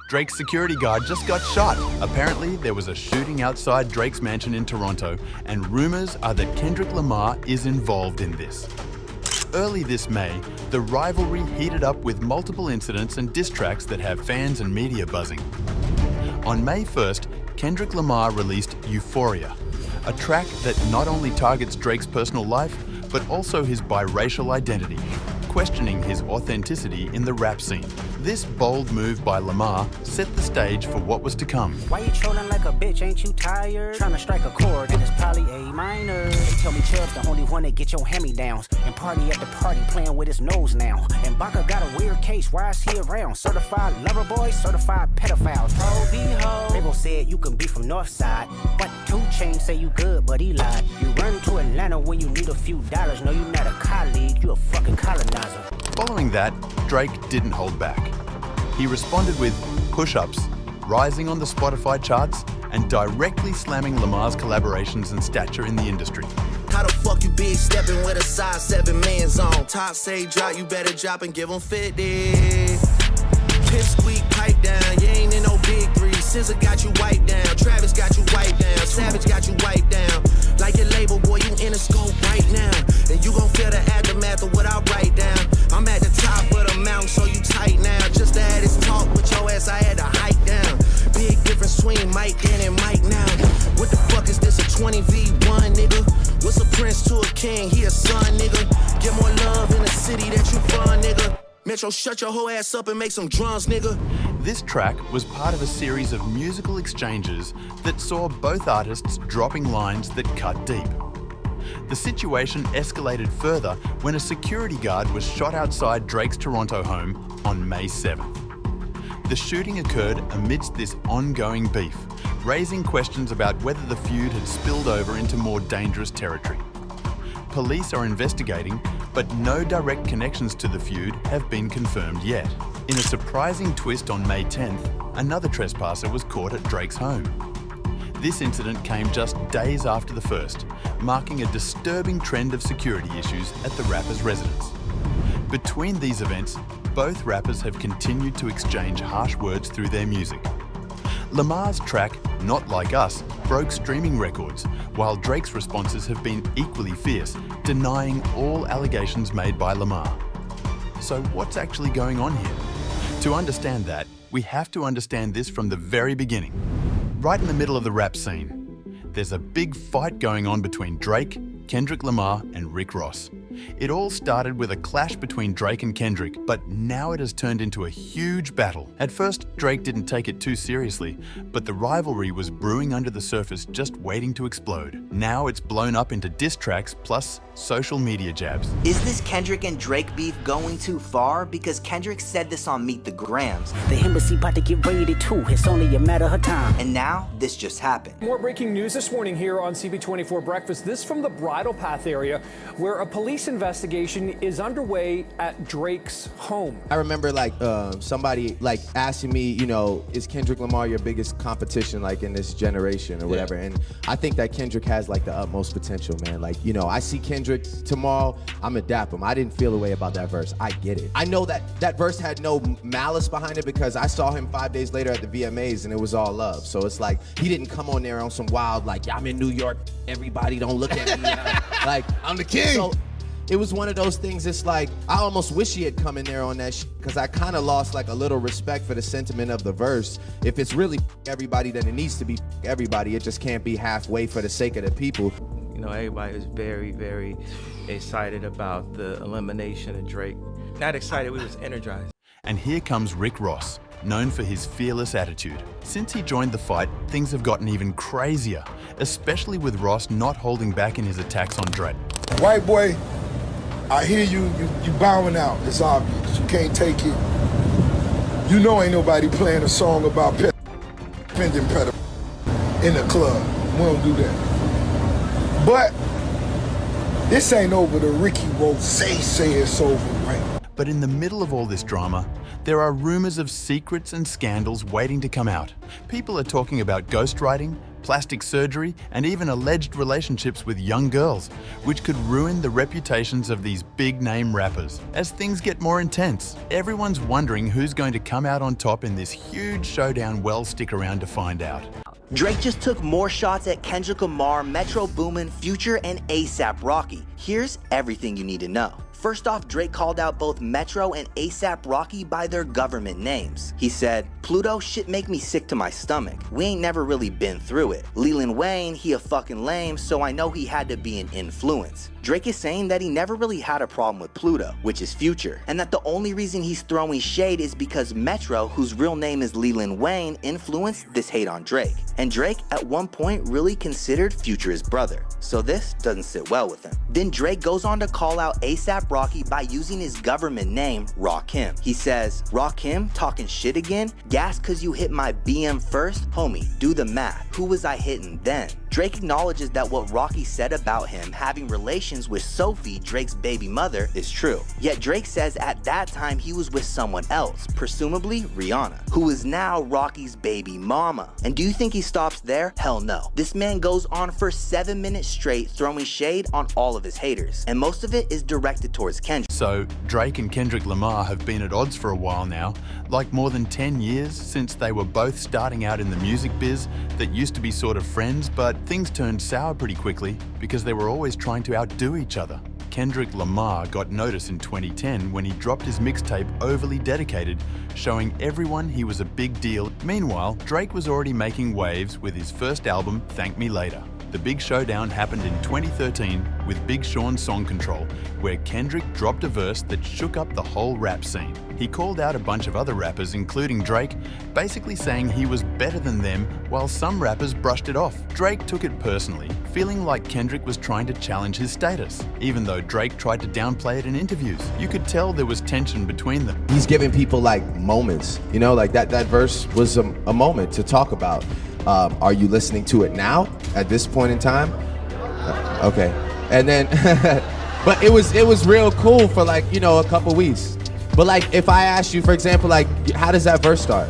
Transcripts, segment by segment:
Drake's security guard just got shot. Apparently, there was a shooting outside Drake's mansion in Toronto, and rumours are that Kendrick Lamar is involved in this. Early this May, the rivalry heated up with multiple incidents and diss tracks that have fans and media buzzing. On May 1st, Kendrick Lamar released Euphoria, a track that not only targets Drake's personal life, but also his biracial identity, questioning his authenticity in the rap scene. This bold move by Lamar set the stage for what was to come. Why you trolling like a bitch, ain't you tired? Trying to strike a chord and it's probably A minor. They tell me Chubb's the only one that get your hand-me-downs and party at the party playing with his nose now. And Baca got a weird case, why is he around? Certified lover boy, certified pedophiles. Ho be ho. Rabo said you can be from North Side, but 2 Chainz say you good, but he lied. You run to Atlanta when you need a few dollars. No, you not a colleague, you a fucking colonizer. Following that, Drake didn't hold back. He responded with Push-Ups, rising on the Spotify charts and directly slamming Lamar's collaborations and stature in the industry. How the fuck you big stepping with a size 7 man's on? Top say drop, you better drop and give him 50. Pip squeak, pipe down, you ain't in no big 3. Scissor got you wiped down, Travis got you wiped down, Savage got you wiped down. Like your label, boy, you in a scope right now. And you gon' feel the aftermath of what I write down. I'm at the top of the mountain, so you tight now. Just to have this talk with your ass, I had to hike down. Big difference between Mike then and Mike now. What the fuck is this, a 20v1, nigga? What's a prince to a king? He a son, nigga. Get more love in the city that you from, nigga. Metro, shut your whole ass up and make some drums, nigga. This track was part of a series of musical exchanges that saw both artists dropping lines that cut deep. The situation escalated further when a security guard was shot outside Drake's Toronto home on May 7th. The shooting occurred amidst this ongoing beef, raising questions about whether the feud had spilled over into more dangerous territory. Police are investigating, but no direct connections to the feud have been confirmed yet. In a surprising twist on May 10th, another trespasser was caught at Drake's home. This incident came just days after the first, marking a disturbing trend of security issues at the rapper's residence. Between these events, both rappers have continued to exchange harsh words through their music. Lamar's track, Not Like Us, broke streaming records, while Drake's responses have been equally fierce, denying all allegations made by Lamar. So what's actually going on here? To understand that, we have to understand this from the very beginning. Right in the middle of the rap scene, there's a big fight going on between Drake, Kendrick Lamar and Rick Ross. It all started with a clash between Drake and Kendrick, but now it has turned into a huge battle. At first, Drake didn't take it too seriously, but the rivalry was brewing under the surface, just waiting to explode. Now it's blown up into diss tracks plus social media jabs. Is this Kendrick and Drake beef going too far? Because Kendrick said this on Meet the Grams. The embassy about to get raided too, it's only a matter of time. And now, this just happened. More breaking news this morning here on CB24 Breakfast. This from the Bridle Path area, where a police investigation is underway at Drake's home. I remember somebody asking me, is Kendrick Lamar your biggest competition in this generation or whatever? Yeah. And I think that Kendrick has the utmost potential, man. I see Kendrick tomorrow, I'm gonna dap him. I didn't feel a way about that verse. I get it. I know that verse had no malice behind it because I saw him 5 days later at the VMAs and it was all love. So it's he didn't come on there on some wild I'm in New York, everybody don't look at me. I'm the king. So it was one of those things, it's I almost wish he had come in there on that because I kind of lost a little respect for the sentiment of the verse. If it's really everybody, then it needs to be everybody. It just can't be halfway for the sake of the people. Everybody was very, very excited about the elimination of Drake. Not excited, we was energized. And here comes Rick Ross, known for his fearless attitude. Since he joined the fight, things have gotten even crazier, especially with Ross not holding back in his attacks on Drake. White boy, I hear you bowing out. It's obvious. You can't take it. Ain't nobody playing a song about pending pedophilia in the club. We don't do that. But this ain't over. The Ricky Rose say it's over, right? But in the middle of all this drama, there are rumors of secrets and scandals waiting to come out. People are talking about ghostwriting, plastic surgery, and even alleged relationships with young girls, which could ruin the reputations of these big-name rappers. As things get more intense, everyone's wondering who's going to come out on top in this huge showdown. Well, stick around to find out. Drake just took more shots at Kendrick Lamar, Metro Boomin, Future, and A$AP Rocky. Here's everything you need to know. First off, Drake called out both Metro and A$AP Rocky by their government names. He said, "Pluto shit make me sick to my stomach. We ain't never really been through it. Lil Wayne, he a fucking lame, so I know he had to be an influence." Drake is saying that he never really had a problem with Pluto, which is Future, and that the only reason he's throwing shade is because Metro, whose real name is Lil Wayne, influenced this hate on Drake. And Drake at one point really considered Future his brother, so this doesn't sit well with him. Then Drake goes on to call out A$AP Rocky by using his government name, Rakim. He says, "Rakim talking shit again? Gas cause you hit my BM first? Homie, do the math. Who was I hitting then?" Drake acknowledges that what Rocky said about him having relations with Sophie, Drake's baby mother, is true. Yet Drake says at that time he was with someone else, presumably Rihanna, who is now Rocky's baby mama. And do you think he stops there? Hell no. This man goes on for 7 minutes straight throwing shade on all of his haters, and most of it is directed towards Kendrick. So, Drake and Kendrick Lamar have been at odds for a while now, like more than 10 years since they were both starting out in the music biz that used to be sort of friends, but things turned sour pretty quickly because they were always trying to outdo each other. Kendrick Lamar got notice in 2010 when he dropped his mixtape Overly Dedicated, showing everyone he was a big deal. Meanwhile, Drake was already making waves with his first album, Thank Me Later. The big showdown happened in 2013 with Big Sean's Song Control, where Kendrick dropped a verse that shook up the whole rap scene. He called out a bunch of other rappers, including Drake, basically saying he was better than them, while some rappers brushed it off. Drake took it personally, feeling like Kendrick was trying to challenge his status, even though Drake tried to downplay it in interviews. You could tell there was tension between them. He's giving people like moments, you know, like that verse was a moment to talk about. Are you listening to it now at this point in time? Okay. And then, but it was real cool for like, you know, a couple weeks. But like, if I asked you, for example, like, how does that verse start?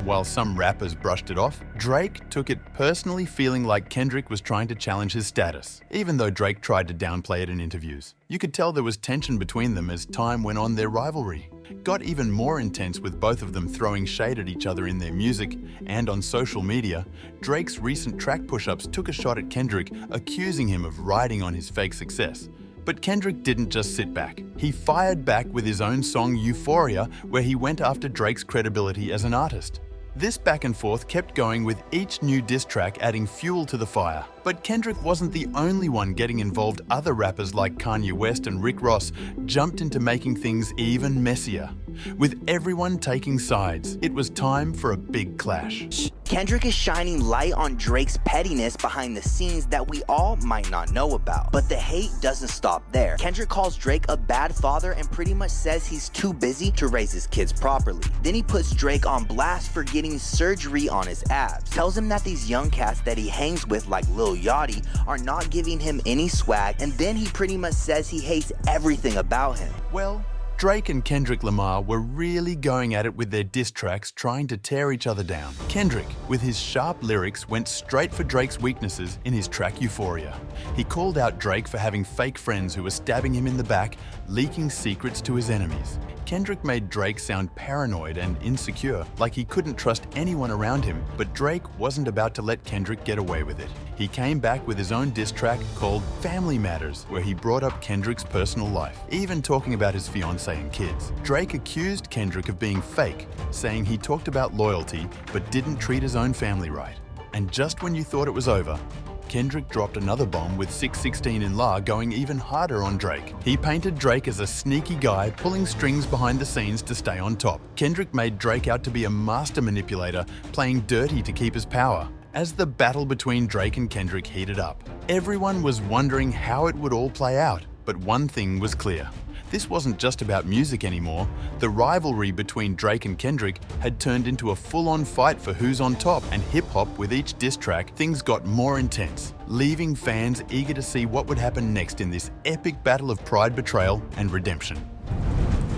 While some rappers brushed it off, Drake took it personally, feeling like Kendrick was trying to challenge his status, even though Drake tried to downplay it in interviews. You could tell there was tension between them as time went on. Their rivalry got even more intense, with both of them throwing shade at each other in their music and on social media. Drake's recent track push-ups took a shot at Kendrick, accusing him of riding on his fake success. But Kendrick didn't just sit back. He fired back with his own song Euphoria, where he went after Drake's credibility as an artist. This back and forth kept going, with each new diss track adding fuel to the fire. But Kendrick wasn't the only one getting involved. Other rappers like Kanye West and Rick Ross jumped into making things even messier. With everyone taking sides, it was time for a big clash. Kendrick is shining light on Drake's pettiness behind the scenes that we all might not know about. But the hate doesn't stop there. Kendrick calls Drake a bad father and pretty much says he's too busy to raise his kids properly. Then he puts Drake on blast for getting surgery on his abs. Tells him that these young cats that he hangs with, like Lil Yachty, are not giving him any swag, and then he pretty much says he hates everything about him. Well, Drake and Kendrick Lamar were really going at it with their diss tracks, trying to tear each other down. Kendrick, with his sharp lyrics, went straight for Drake's weaknesses in his track Euphoria. He called out Drake for having fake friends who were stabbing him in the back, leaking secrets to his enemies. Kendrick made Drake sound paranoid and insecure, like he couldn't trust anyone around him, but Drake wasn't about to let Kendrick get away with it. He came back with his own diss track called Family Matters, where he brought up Kendrick's personal life, even talking about his fiancée and kids. Drake accused Kendrick of being fake, saying he talked about loyalty but didn't treat his own family right. And just when you thought it was over, Kendrick dropped another bomb with 616 in La, going even harder on Drake. He painted Drake as a sneaky guy pulling strings behind the scenes to stay on top. Kendrick made Drake out to be a master manipulator, playing dirty to keep his power. As the battle between Drake and Kendrick heated up, everyone was wondering how it would all play out. But one thing was clear. This wasn't just about music anymore. The rivalry between Drake and Kendrick had turned into a full-on fight for who's on top, and hip-hop with each diss track, things got more intense, leaving fans eager to see what would happen next in this epic battle of pride, betrayal, and redemption.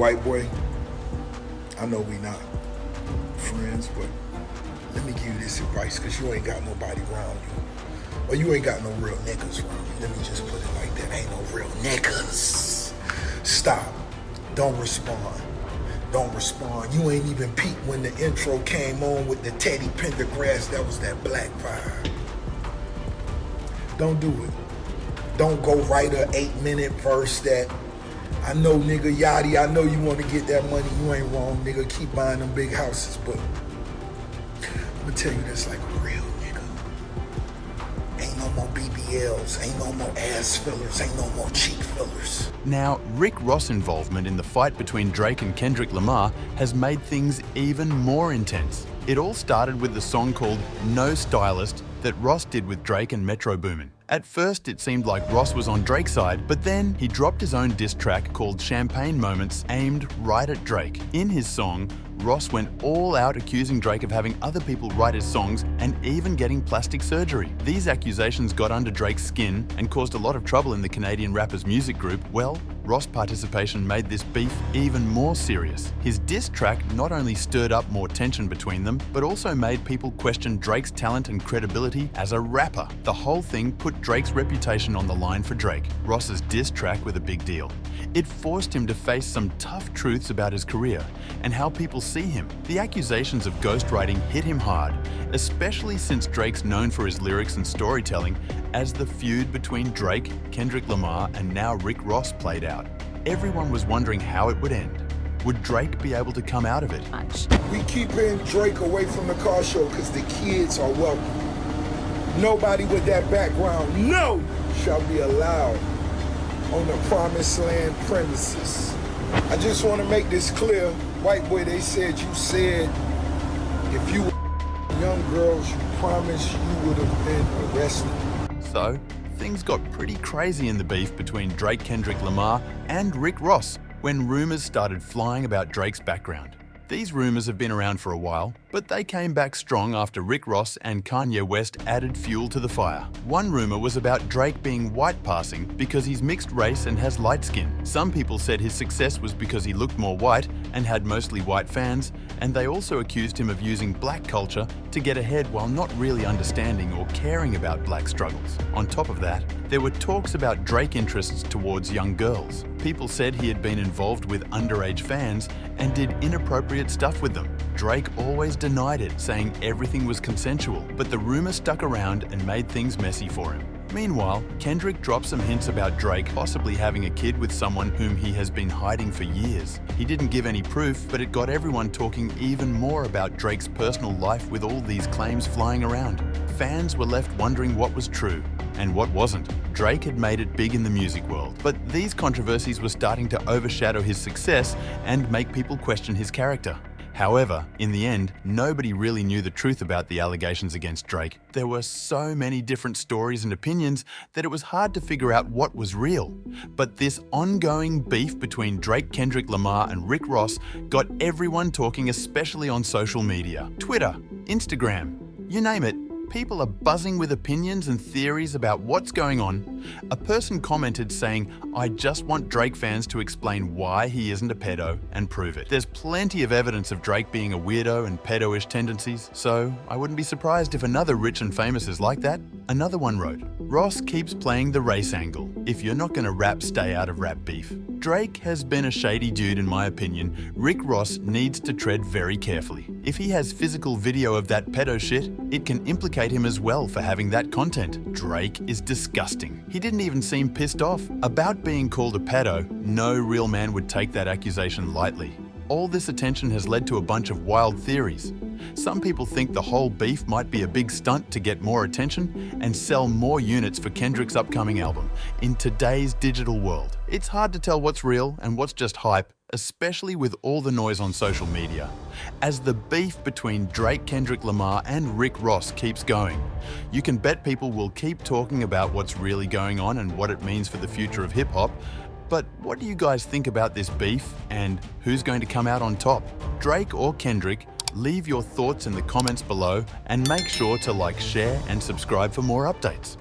white boy, I know we not friends, but let me give you this advice, because you ain't got nobody around you. Or you ain't got no real niggas around you. Let me just put it like that. Ain't no real niggas. Stop. Don't respond. Don't respond. You ain't even peeped when the intro came on with the Teddy Pendergrass. That was that black vibe. Don't do it. Don't go write a 8-minute verse that, I know nigga Yachty, I know you want to get that money. You ain't wrong, nigga. Keep buying them big houses, but I'm gonna tell you this like a real nigga. Ain't no more BBLs, ain't no more ass fillers, ain't no more cheek fillers. Now, Rick Ross' involvement in the fight between Drake and Kendrick Lamar has made things even more intense. It all started with the song called No Stylist that Ross did with Drake and Metro Boomin. At first, it seemed like Ross was on Drake's side, but then he dropped his own diss track called Champagne Moments, aimed right at Drake. In his song, Ross went all out accusing Drake of having other people write his songs and even getting plastic surgery. These accusations got under Drake's skin and caused a lot of trouble in the Canadian rapper's music group. Well, Ross' participation made this beef even more serious. His diss track not only stirred up more tension between them, but also made people question Drake's talent and credibility as a rapper. The whole thing put Drake's reputation on the line for Drake. Ross's diss track was a big deal. It forced him to face some tough truths about his career and how people see him. The accusations of ghostwriting hit him hard, especially since Drake's known for his lyrics and storytelling, as the feud between Drake, Kendrick Lamar, and now Rick Ross played out. Everyone was wondering how it would end. Would Drake be able to come out of it? We keeping Drake away from the car show because the kids are welcome. Nobody with that background, no, shall be allowed on the Promised Land premises. I just want to make this clear. White boy, they said you said if you were young girls, you promised you would have been arrested. So, things got pretty crazy in the beef between Drake, Kendrick Lamar, and Rick Ross when rumors started flying about Drake's background. These rumors have been around for a while, but they came back strong after Rick Ross and Kanye West added fuel to the fire. One rumor was about Drake being white passing because he's mixed race and has light skin. Some people said his success was because he looked more white and had mostly white fans, and they also accused him of using black culture to get ahead while not really understanding or caring about black struggles. On top of that, there were talks about Drake interests towards young girls. People said he had been involved with underage fans and did inappropriate stuff with them. Drake always denied it, saying everything was consensual, but the rumor stuck around and made things messy for him. Meanwhile, Kendrick dropped some hints about Drake possibly having a kid with someone whom he has been hiding for years. He didn't give any proof, but it got everyone talking even more about Drake's personal life with all these claims flying around. Fans were left wondering what was true and what wasn't. Drake had made it big in the music world, but these controversies were starting to overshadow his success and make people question his character. However, in the end, nobody really knew the truth about the allegations against Drake. There were so many different stories and opinions that it was hard to figure out what was real. But this ongoing beef between Drake, Kendrick Lamar, and Rick Ross got everyone talking, especially on social media. Twitter, Instagram, you name it. People are buzzing with opinions and theories about what's going on. A person commented saying, "I just want Drake fans to explain why he isn't a pedo and prove it." There's plenty of evidence of Drake being a weirdo and pedo-ish tendencies, so I wouldn't be surprised if another rich and famous is like that. Another one wrote, "Ross keeps playing the race angle. If you're not gonna rap, stay out of rap beef." Drake has been a shady dude in my opinion. Rick Ross needs to tread very carefully. If he has physical video of that pedo shit, it can implicate him as well for having that content. Drake is disgusting. He didn't even seem pissed off. About being called a pedo, no real man would take that accusation lightly. All this attention has led to a bunch of wild theories. Some people think the whole beef might be a big stunt to get more attention and sell more units for Kendrick's upcoming album. In today's digital world, it's hard to tell what's real and what's just hype, especially with all the noise on social media. As the beef between Drake, Kendrick Lamar, and Rick Ross keeps going, you can bet people will keep talking about what's really going on and what it means for the future of hip-hop. But what do you guys think about this beef and who's going to come out on top? Drake or Kendrick? Leave your thoughts in the comments below and make sure to like, share, and subscribe for more updates.